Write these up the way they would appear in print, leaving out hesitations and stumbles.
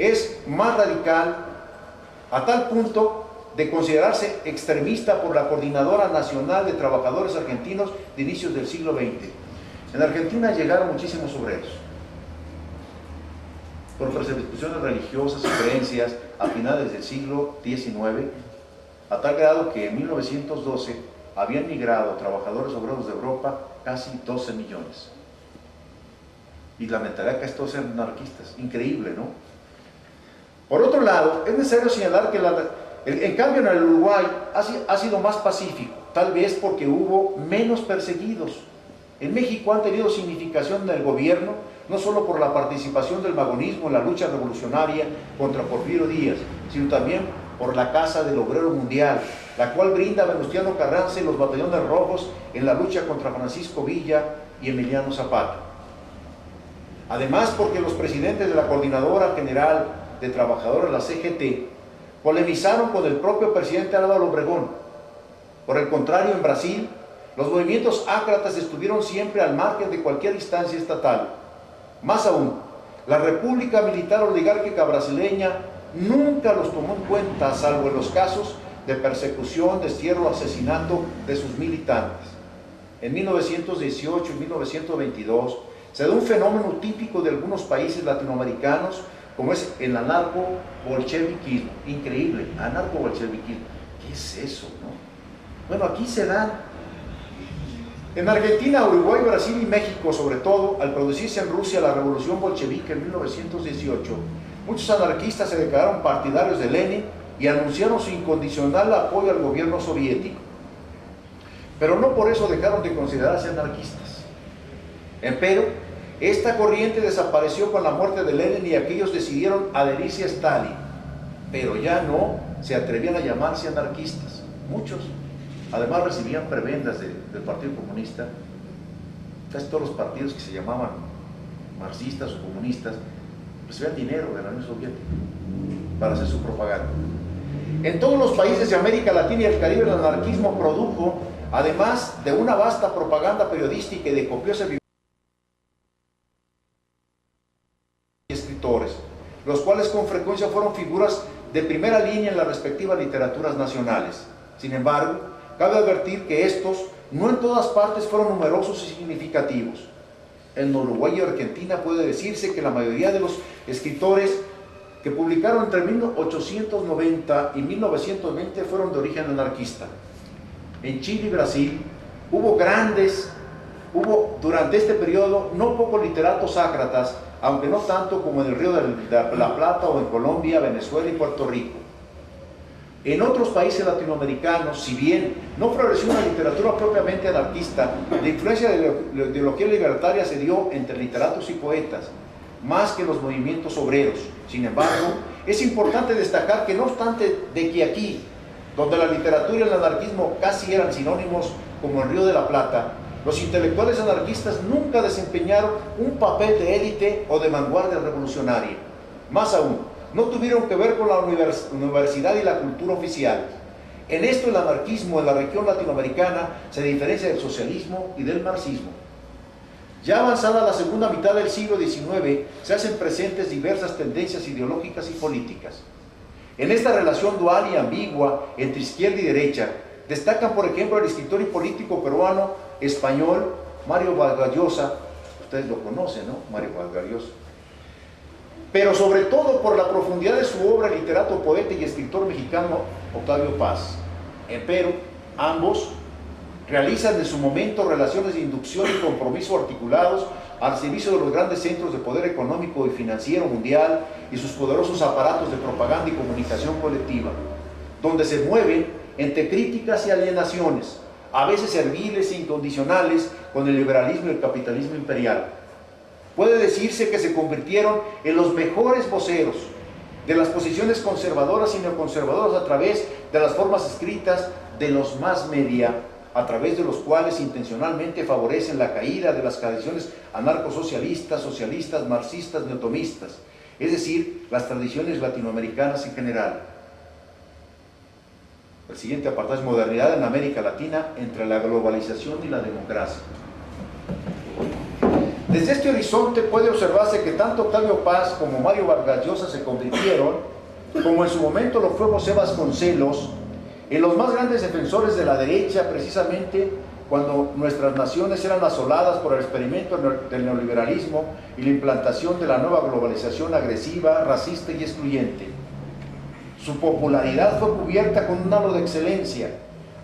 es más radical, a tal punto de considerarse extremista por la Coordinadora Nacional de Trabajadores Argentinos de inicios del siglo XX. En Argentina llegaron muchísimos obreros, por persecuciones religiosas y creencias a finales del siglo XIX, a tal grado que en 1912 habían migrado trabajadores obreros de Europa casi 12 millones. Y la mentalidad que estos eran anarquistas, increíble, ¿no? Por otro lado, es necesario señalar que en cambio en el Uruguay ha sido más pacífico, tal vez porque hubo menos perseguidos. En México han tenido significación en el gobierno, no solo por la participación del magonismo en la lucha revolucionaria contra Porfirio Díaz, sino también por la Casa del Obrero Mundial, la cual brinda a Venustiano Carranza y los batallones rojos en la lucha contra Francisco Villa y Emiliano Zapata. Además, porque los presidentes de la Coordinadora General de Trabajadores, la CGT, polemizaron con el propio presidente Álvaro Obregón. Por el contrario, en Brasil, los movimientos ácratas estuvieron siempre al margen de cualquier instancia estatal. Más aún, la República Militar Oligárquica Brasileña nunca los tomó en cuenta, salvo en los casos de persecución, destierro o asesinato de sus militantes. En 1918 y 1922 se da un fenómeno típico de algunos países latinoamericanos, como es el anarco-bolcheviquismo. Increíble, anarco-bolcheviquismo. ¿Qué es eso, no? Bueno, aquí se dan. En Argentina, Uruguay, Brasil y México, sobre todo, al producirse en Rusia la revolución bolchevique en 1918, muchos anarquistas se declararon partidarios de Lenin y anunciaron su incondicional apoyo al gobierno soviético. Pero no por eso dejaron de considerarse anarquistas. Empero, esta corriente desapareció con la muerte de Lenin y aquellos decidieron adherirse a Stalin, pero ya no se atrevían a llamarse anarquistas. Muchos, además, recibían prebendas del Partido Comunista. Casi todos los partidos que se llamaban marxistas o comunistas recibían dinero de la Unión Soviética para hacer su propaganda. En todos los países de América Latina y el Caribe, el anarquismo produjo, además de una vasta propaganda periodística y de copiosa bibliografía, escritores, los cuales con frecuencia fueron figuras de primera línea en las respectivas literaturas nacionales. Sin embargo, cabe advertir que estos no en todas partes fueron numerosos y significativos. En Uruguay y Argentina puede decirse que la mayoría de los escritores que publicaron entre 1890 y 1920 fueron de origen anarquista. En Chile y Brasil hubo durante este periodo no pocos literatos ácratas, aunque no tanto como en el Río de la Plata o en Colombia, Venezuela y Puerto Rico. En otros países latinoamericanos, si bien no floreció una literatura propiamente anarquista, la influencia de la ideología libertaria se dio entre literatos y poetas, más que los movimientos obreros. Sin embargo, es importante destacar que no obstante de que aquí, donde la literatura y el anarquismo casi eran sinónimos como en Río de la Plata, los intelectuales anarquistas nunca desempeñaron un papel de élite o de vanguardia revolucionaria. Más aún, no tuvieron que ver con la universidad y la cultura oficial. En esto el anarquismo en la región latinoamericana se diferencia del socialismo y del marxismo. Ya avanzada la segunda mitad del siglo XIX, se hacen presentes diversas tendencias ideológicas y políticas. En esta relación dual y ambigua entre izquierda y derecha, destacan por ejemplo el escritor y político peruano español Mario Vargas Llosa. Ustedes lo conocen, ¿no? Mario Vargas Llosa. Pero sobre todo por la profundidad de su obra, el literato, poeta y escritor mexicano Octavio Paz. Empero, ambos realizan en su momento relaciones de inducción y compromiso articulados al servicio de los grandes centros de poder económico y financiero mundial y sus poderosos aparatos de propaganda y comunicación colectiva, donde se mueven entre críticas y alienaciones, a veces serviles e incondicionales, con el liberalismo y el capitalismo imperial. Puede decirse que se convirtieron en los mejores voceros de las posiciones conservadoras y neoconservadoras a través de las formas escritas de los mass media, a través de los cuales intencionalmente favorecen la caída de las tradiciones anarcosocialistas, socialistas, marxistas, neotomistas, es decir, las tradiciones latinoamericanas en general. El siguiente apartado es modernidad en América Latina entre la globalización y la democracia. Desde este horizonte puede observarse que tanto Octavio Paz como Mario Vargas Llosa se convirtieron, como en su momento lo fue José Vasconcelos, en los más grandes defensores de la derecha, precisamente cuando nuestras naciones eran asoladas por el experimento del neoliberalismo y la implantación de la nueva globalización agresiva, racista y excluyente. Su popularidad fue cubierta con un halo de excelencia,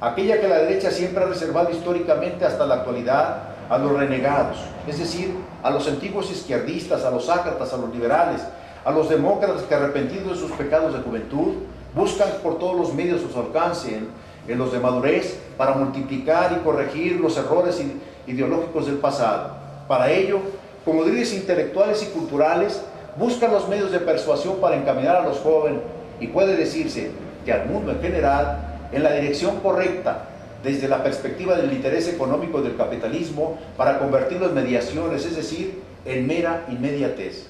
aquella que la derecha siempre ha reservado históricamente hasta la actualidad a los renegados, es decir, a los antiguos izquierdistas, a los ácratas, a los liberales, a los demócratas que, arrepentidos de sus pecados de juventud, buscan por todos los medios a su alcance en los de madurez para multiplicar y corregir los errores ideológicos del pasado. Para ello, como líderes intelectuales y culturales, buscan los medios de persuasión para encaminar a los jóvenes, y puede decirse que al mundo en general, en la dirección correcta, desde la perspectiva del interés económico del capitalismo, para convertirlo en mediaciones, es decir, en mera inmediatez.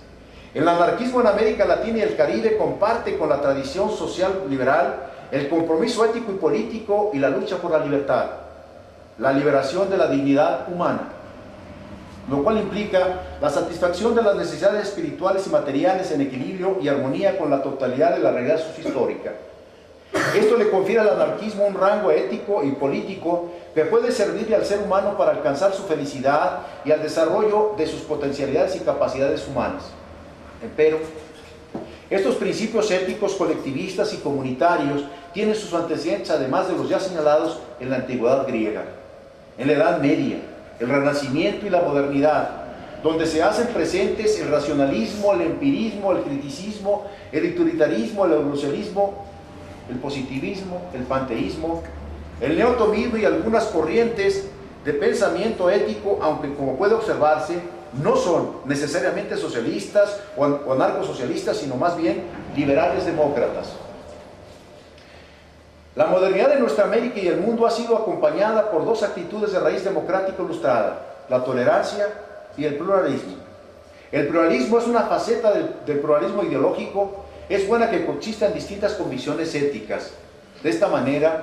El anarquismo en América Latina y el Caribe comparte con la tradición social liberal el compromiso ético y político y la lucha por la libertad, la liberación de la dignidad humana, lo cual implica la satisfacción de las necesidades espirituales y materiales en equilibrio y armonía con la totalidad de la realidad sociohistórica. Esto le confiere al anarquismo un rango ético y político que puede servirle al ser humano para alcanzar su felicidad y al desarrollo de sus potencialidades y capacidades humanas. Empero, estos principios éticos colectivistas y comunitarios tienen sus antecedentes, además de los ya señalados, en la antigüedad griega, en la Edad Media, el Renacimiento y la modernidad, donde se hacen presentes el racionalismo, el empirismo, el criticismo, el utilitarismo, el evolucionismo, el positivismo, el panteísmo, el neotomismo y algunas corrientes de pensamiento ético, aunque, como puede observarse, no son necesariamente socialistas o anarcosocialistas, sino más bien liberales demócratas. La modernidad de nuestra América y el mundo ha sido acompañada por dos actitudes de raíz democrática ilustrada: la tolerancia y el pluralismo. El pluralismo es una faceta del pluralismo ideológico. Es buena que consista en distintas convicciones éticas. De esta manera,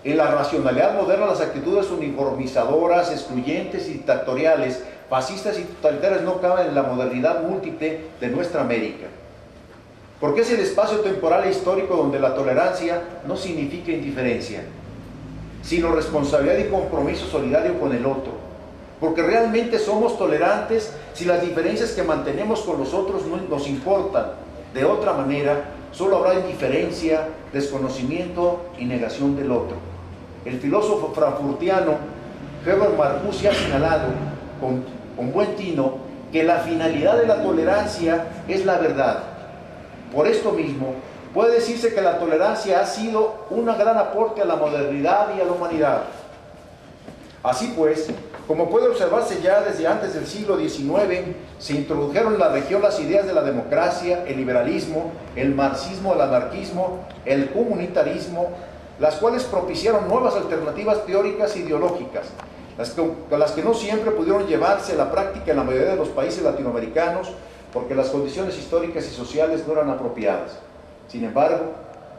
en la racionalidad moderna, las actitudes uniformizadoras, excluyentes y dictatoriales, fascistas y totalitarias no caben en la modernidad múltiple de nuestra América. Porque es el espacio temporal e histórico donde la tolerancia no significa indiferencia, sino responsabilidad y compromiso solidario con el otro. Porque realmente somos tolerantes si las diferencias que mantenemos con los otros no nos importan. De otra manera, solo habrá indiferencia, desconocimiento y negación del otro. El filósofo frankfurtiano Herbert Marcuse ha señalado con buen tino que la finalidad de la tolerancia es la verdad. Por esto mismo, puede decirse que la tolerancia ha sido un gran aporte a la modernidad y a la humanidad. Así pues, como puede observarse ya desde antes del siglo XIX, se introdujeron en la región las ideas de la democracia, el liberalismo, el marxismo, el anarquismo, el comunitarismo, las cuales propiciaron nuevas alternativas teóricas e ideológicas, las que no siempre pudieron llevarse a la práctica en la mayoría de los países latinoamericanos porque las condiciones históricas y sociales no eran apropiadas. Sin embargo,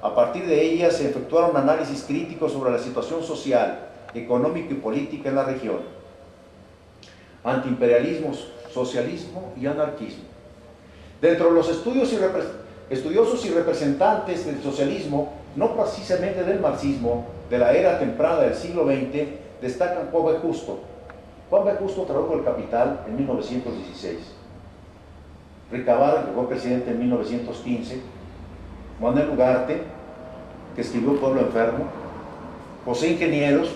a partir de ellas se efectuaron análisis críticos sobre la situación social, económica y política en la región. Antiimperialismo, socialismo y anarquismo. Dentro de los estudiosos y representantes del socialismo, no precisamente del marxismo, de la era temprana del siglo XX, destacan Juan B. Justo. Juan B. Justo tradujo El Capital en 1916. Ricabarro llegó presidente en 1915. Manuel Ugarte, que escribió Pueblo Enfermo. José Ingenieros,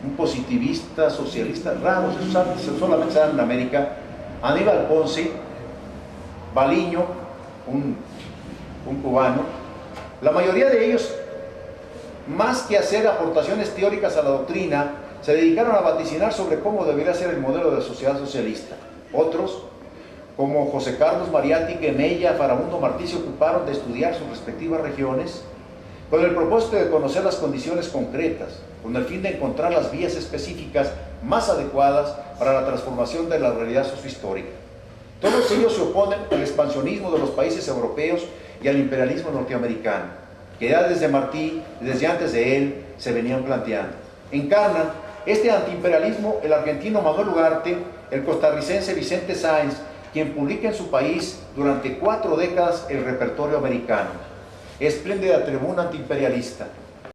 un positivista, socialista. Ramos, esos solamente se dan en América. Aníbal Ponce, Baliño, un cubano. La mayoría de ellos, más que hacer aportaciones teóricas a la doctrina, se dedicaron a vaticinar sobre cómo debería ser el modelo de sociedad socialista. Otros, como José Carlos Mariátegui, Gemella, Farabundo Martí, se ocuparon de estudiar sus respectivas regiones con el propósito de conocer las condiciones concretas, con el fin de encontrar las vías específicas más adecuadas para la transformación de la realidad sociohistórica. Todos ellos se oponen al expansionismo de los países europeos y al imperialismo norteamericano, que ya desde Martí y desde antes de él se venían planteando. Encarnan este antiimperialismo el argentino Manuel Ugarte, el costarricense Vicente Sáenz, quien publica en su país durante 4 décadas el repertorio americano. Espléndida tribuna antiimperialista,